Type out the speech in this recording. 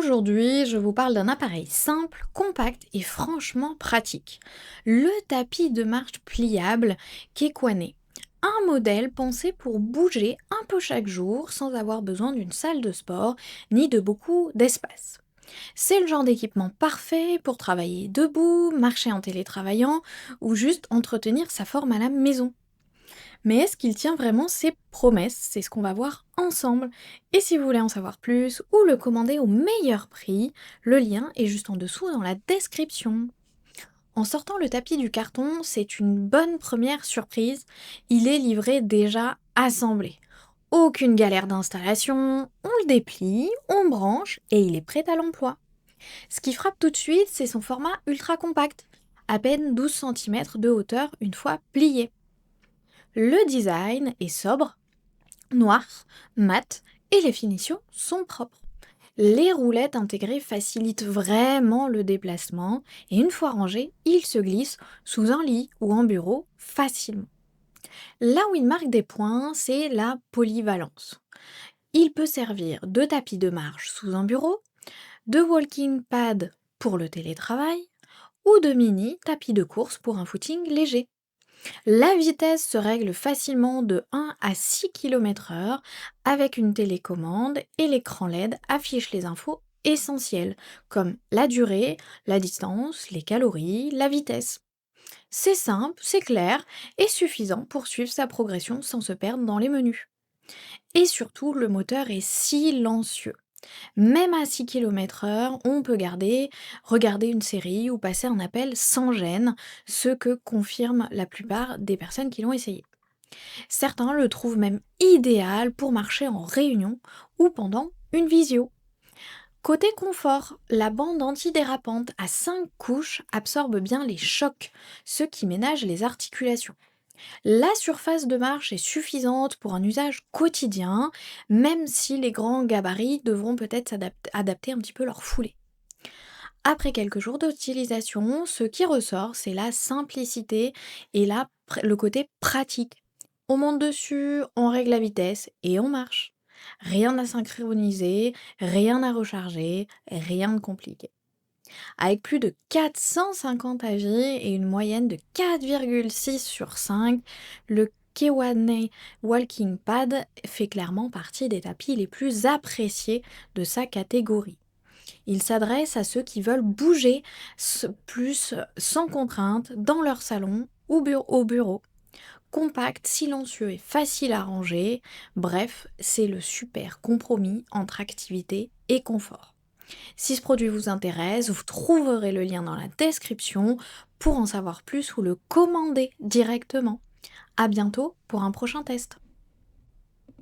Aujourd'hui, je vous parle d'un appareil simple, compact et franchement pratique. Le tapis de marche pliable Kekwane. Un modèle pensé pour bouger un peu chaque jour sans avoir besoin d'une salle de sport ni de beaucoup d'espace. C'est le genre d'équipement parfait pour travailler debout, marcher en télétravaillant ou juste entretenir sa forme à la maison. Mais est-ce qu'il tient vraiment ses promesses? C'est ce qu'on va voir ensemble. Et si vous voulez en savoir plus ou le commander au meilleur prix, le lien est juste en dessous dans la description. En sortant le tapis du carton, c'est une bonne première surprise. Il est livré déjà assemblé. Aucune galère d'installation, on le déplie, on branche et il est prêt à l'emploi. Ce qui frappe tout de suite, c'est son format ultra compact, à peine 12 cm de hauteur une fois plié. Le design est sobre, noir, mat et les finitions sont propres. Les roulettes intégrées facilitent vraiment le déplacement et une fois rangé, il se glisse sous un lit ou en bureau facilement. Là où il marque des points, c'est la polyvalence. Il peut servir de tapis de marche sous un bureau, de walking pad pour le télétravail ou de mini tapis de course pour un footing léger. La vitesse se règle facilement de 1 à 6 km/h avec une télécommande et l'écran LED affiche les infos essentielles comme la durée, la distance, les calories, la vitesse. C'est simple, c'est clair et suffisant pour suivre sa progression sans se perdre dans les menus. Et surtout, le moteur est silencieux. Même à 6 km/h, on peut regarder une série ou passer un appel sans gêne, ce que confirment la plupart des personnes qui l'ont essayé. Certains le trouvent même idéal pour marcher en réunion ou pendant une visio. Côté confort, la bande antidérapante à 5 couches absorbe bien les chocs, ce qui ménage les articulations. La surface de marche est suffisante pour un usage quotidien, même si les grands gabarits devront peut-être adapter un petit peu leur foulée. Après quelques jours d'utilisation, ce qui ressort, c'est la simplicité et le côté pratique. On monte dessus, on règle la vitesse et on marche. Rien à synchroniser, rien à recharger, rien de compliqué. Avec plus de 450 avis et une moyenne de 4,6 sur 5, le Kewane Walking Pad fait clairement partie des tapis les plus appréciés de sa catégorie. Il s'adresse à ceux qui veulent bouger plus sans contrainte dans leur salon ou au bureau. Compact, silencieux et facile à ranger, bref, c'est le super compromis entre activité et confort. Si ce produit vous intéresse, vous trouverez le lien dans la description pour en savoir plus ou le commander directement. À bientôt pour un prochain test.